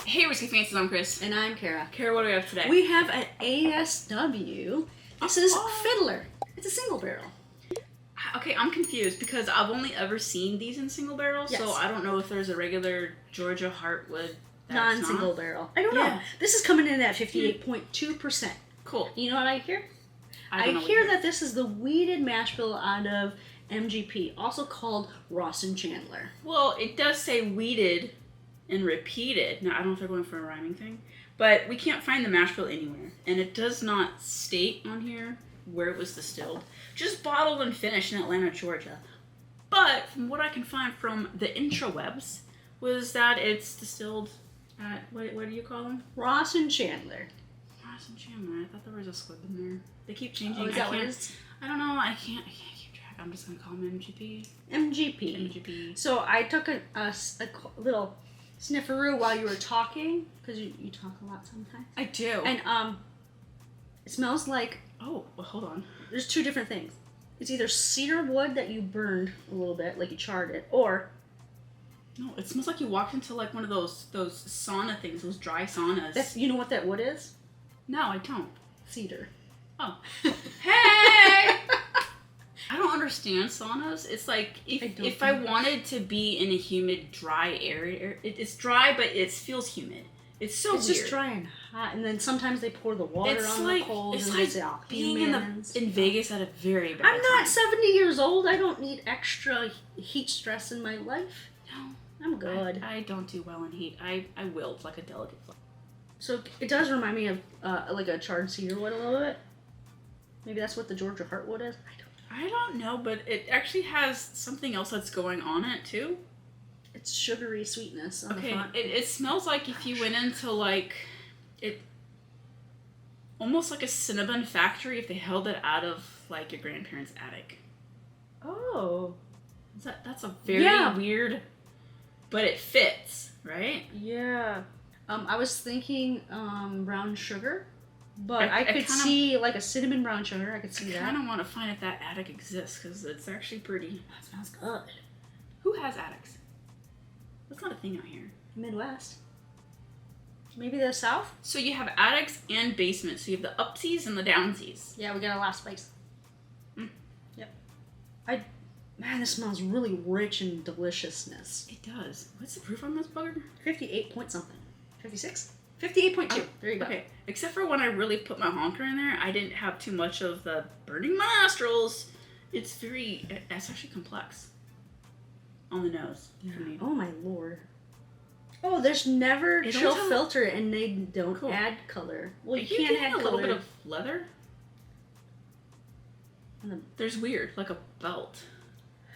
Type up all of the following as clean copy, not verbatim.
Hey, Whiskey Fancies, I'm Chris. And I'm Kara. Kara, what do we have today? We have an ASW. This is Fiddler. It's a single barrel. Okay, I'm confused because I've only ever seen these in single barrel, Yes. so I don't know if there's a regular Georgia Heartwood that's Non-single not. barrel. I don't know. This is coming in at 58.2%. Cool. You know what I hear? I don't know hear that this is the weeded mash bill out of MGP, also called Ross and Chandler. Well, it does say weeded and repeated. Now, I don't know if they're going for a rhyming thing, but we can't find the mash bill anywhere. And it does not state on here where it was distilled. Just bottled and finished in Atlanta, Georgia. But from what I can find from the intrawebs was that it's distilled at, what do you call them? Ross and Chandler. Ross and Chandler. I thought there was a squib in there. They keep changing. Oh, is that what it is? I don't know. I can't keep track. I'm just going to call them MGP. MGP. So I took a little snifferoo while you were talking, because you talk a lot sometimes. I do. And it smells like... Oh, well, hold on. There's two different things. It's either cedar wood that you burned a little bit, like you charred it, or... No, it smells like you walked into like one of those sauna things, those dry saunas. You know what that wood is? No, I don't. Cedar. Oh. Hey! I don't understand saunas. It's like if I wanted to be in a humid, dry area, it's dry, but it feels humid. It's so weird. It's just dry and hot, and then sometimes they pour the water on the coals. It's and like being in Vegas at a very bad I'm not time. 70 years old. I don't need extra heat stress in my life. No. I'm good. I don't do well in heat. I wilt like a delicate flower. So it does remind me of like a charred cedar wood a little bit. Maybe that's what the Georgia Heartwood is. I don't know, but it actually has something else that's going on it too. It's sugary sweetness on the front. It smells like if you went into like it, almost like a cinnamon factory if they held it out of like your grandparents' attic. Oh, that's a very weird, but it fits, right? Yeah. I was thinking brown sugar, but I could see like a cinnamon brown sugar. I could see that. I kind of want to find if that attic exists because it's actually pretty. That smells good. Who has attics? That's not a thing out here. Midwest. Maybe the South? So you have attics and basements. So you have the upsies and the downsies. Yeah, we got a lot of spice. Mm. Yep. Man, this smells really rich in deliciousness. It does. What's the proof on this bugger? 58 point something. 56? 58.2. There you go. Okay. Except for when I really put my honker in there, I didn't have too much of the burning my nostrils. It's actually complex. On the nose. Yeah. Oh my lord. Oh, there's never chill filter, and they don't add color. Well, you can't add a little bit of leather. There's weird, like a belt,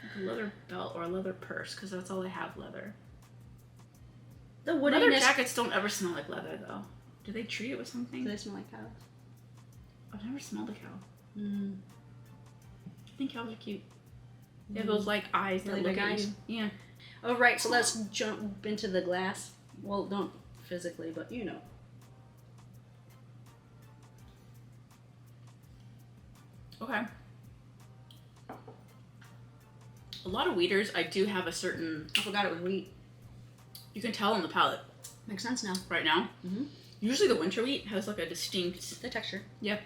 like a leather belt or a leather purse, because that's all I have, leather. The woodiness. Leather jackets don't ever smell like leather, though. Do they treat it with something? Do they smell like cows? I've never smelled a cow. Mm. I think cows are cute. They have those like eyes that look at you. Yeah. Oh right, so let's jump into the glass. Well, don't physically, but you know. Okay. A lot of wheaters, I do have a certain... I forgot it was wheat. You can tell on the palate. Makes sense now. Right now. Mm-hmm. Usually the winter wheat has like a distinct... The texture. Yeah.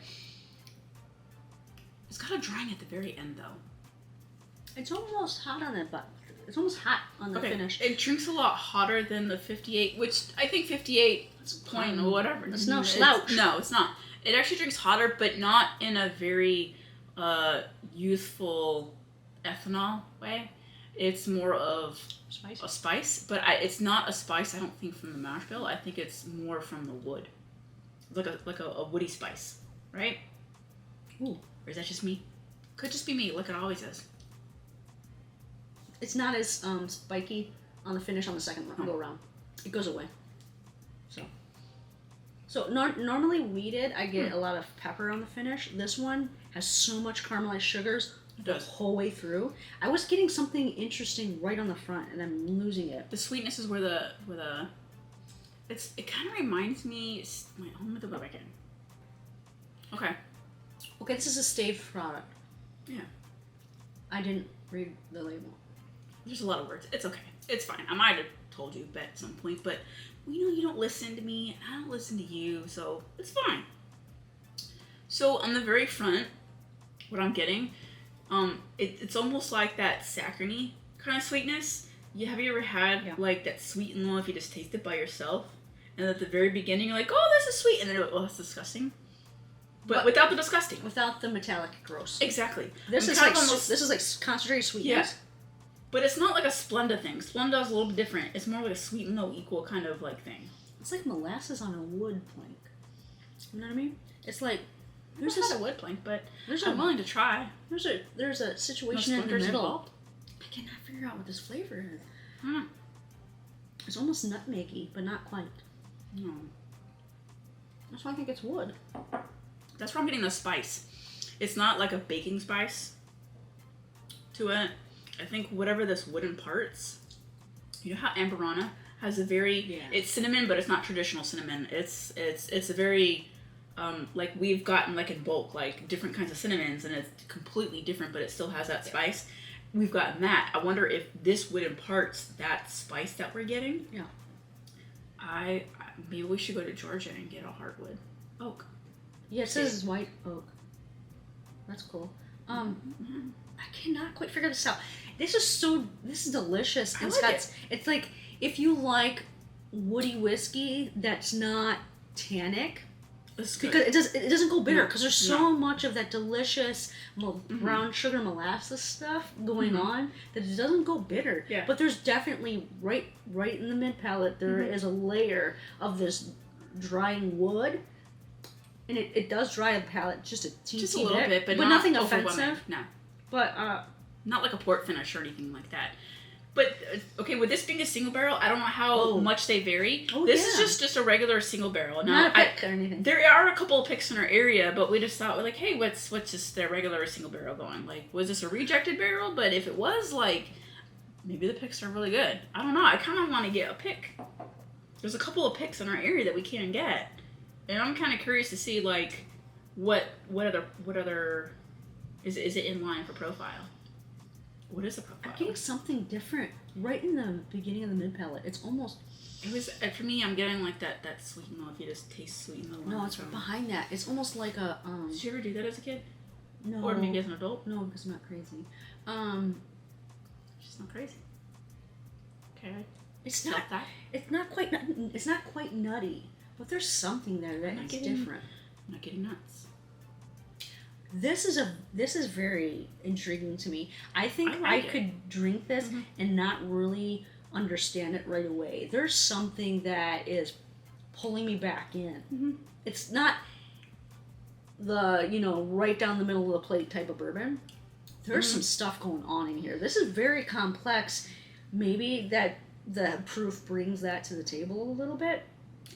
It's got a drying at the very end, though. It's almost hot on it, but it's almost hot on the finish. It drinks a lot hotter than the 58, which I think 58 point or whatever. It's no slouch. No, it's not. It actually drinks hotter, but not in a very youthful ethanol way. It's more of a spice, but it's not a spice. I don't think from the mash bill. I think it's more from the wood, like a woody spice, right? Ooh, or is that just me? Could just be me, like it always is. It's not as spiky on the finish on the second go around. It goes away. So normally weeded, I get a lot of pepper on the finish. This one has so much caramelized sugars the whole way through. I was getting something interesting right on the front, and I'm losing it. The sweetness is where the it kind of reminds me. Let me go back in. Okay. Okay, this is a staved product. Yeah. I didn't read the label. There's a lot of words. It's okay. It's fine. I might have told you at some point, but we know you don't listen to me. I don't listen to you, so it's fine. So on the very front, what I'm getting, it's almost like that saccharine kind of sweetness. Have you ever had like that sweet and low if you just taste it by yourself? And at the very beginning, you're like, oh, this is sweet. And then you're like, oh, that's disgusting. But without the disgusting. Without the metallic gross. Exactly. This is like concentrated sweetness. Yeah. But it's not like a Splenda thing. Splenda is a little bit different. It's more like a sweet and low equal kind of like thing. It's like molasses on a wood plank. You know what I mean? It's like there's not a wood plank, but I'm willing to try. There's a situation in the middle. Involved? I cannot figure out what this flavor is. It's almost nutmeggy, but not quite. No. That's why I think it's wood. That's where I'm getting the spice. It's not like a baking spice to it. I think whatever this wood imparts. You know how Amberana has a very it's cinnamon, but it's not traditional cinnamon. It's a very like we've gotten like in bulk like different kinds of cinnamons, and it's completely different, but it still has that spice. We've gotten that. I wonder if this wood imparts that spice that we're getting. Yeah. Maybe we should go to Georgia and get a Heartwood oak. Yeah, it says it's white oak. That's cool. I cannot quite figure this out. This is delicious. It's like if you like woody whiskey that's not tannic. Because it doesn't go bitter because there's so much of that delicious brown sugar molasses stuff going on that it doesn't go bitter. Yeah. But there's definitely right in the mid palate there is a layer of this drying wood, and it does dry the palate just a little bit, but nothing offensive. No. But not like a port finish or anything like that. But, okay, with this being a single barrel, I don't know how much they vary. This is just a regular single barrel. Now, not a pick or anything. There are a couple of picks in our area, but we just thought, like, hey, what's just their regular single barrel going? Like, was this a rejected barrel? But if it was, like, maybe the picks are really good. I don't know. I kind of want to get a pick. There's a couple of picks in our area that we can't get. And I'm kind of curious to see, like, what other... Is it in line for profile? What is the profile? I'm getting something different right in the beginning of the mid palate. It's almost. It was for me. I'm getting like that sweet and low. If you just taste sweet and low. No, it's behind that. It's almost like a. Did you ever do that as a kid? No. Or maybe as an adult? No, because I'm not crazy. She's not crazy. Okay. It's not that. It's not quite nutty, but there's something there that's different. I'm not getting nuts. This is very intriguing to me. I think I could drink this and not really understand it right away. There's something that is pulling me back in. It's not the, right down the middle of the plate type of bourbon. There's some stuff going on in here. This is very complex. Maybe that the proof brings that to the table a little bit.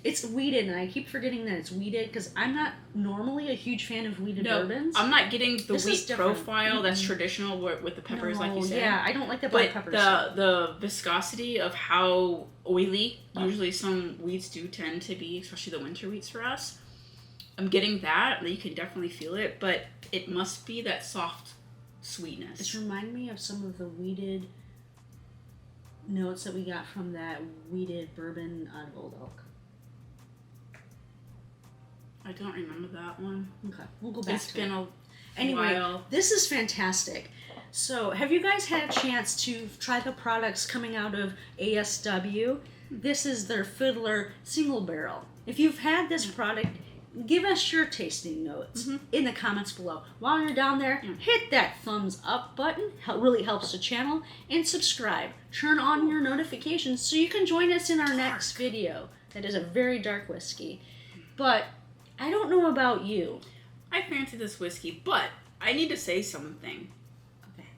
It's wheated, and I keep forgetting that it's wheated because I'm not normally a huge fan of wheated bourbons. I'm not getting the wheat profile that's traditional with the peppers, like you said. Yeah, I don't like the black peppers. But the viscosity of how oily usually some wheats do tend to be, especially the winter wheats for us. I'm getting that. You can definitely feel it, but it must be that soft sweetness. It's reminding me of some of the wheated notes that we got from that wheated bourbon out of Old Oak. I don't remember that one. Okay, we'll go back to it. It's been a Anyway, while. This is fantastic. So, have you guys had a chance to try the products coming out of ASW? This is their Fiddler single barrel. If you've had this product, give us your tasting notes in the comments below. While you're down there, hit that thumbs up button. It really helps the channel. And subscribe. Turn on your notifications so you can join us in our next video. That is a very dark whiskey. But I don't know about you. I fancy this whiskey, but I need to say something. Okay.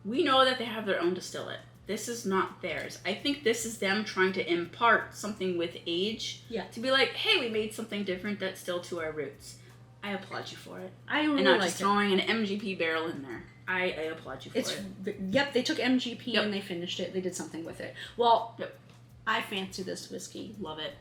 We know that they have their own distillate. This is not theirs. I think this is them trying to impart something with age. Yeah. To be like, hey, we made something different that's still to our roots. I applaud you for it. I really and not like just throwing an MGP barrel in there. I applaud you for it. Yep, they took MGP and they finished it. They did something with it. Well, I fancy this whiskey. Love it.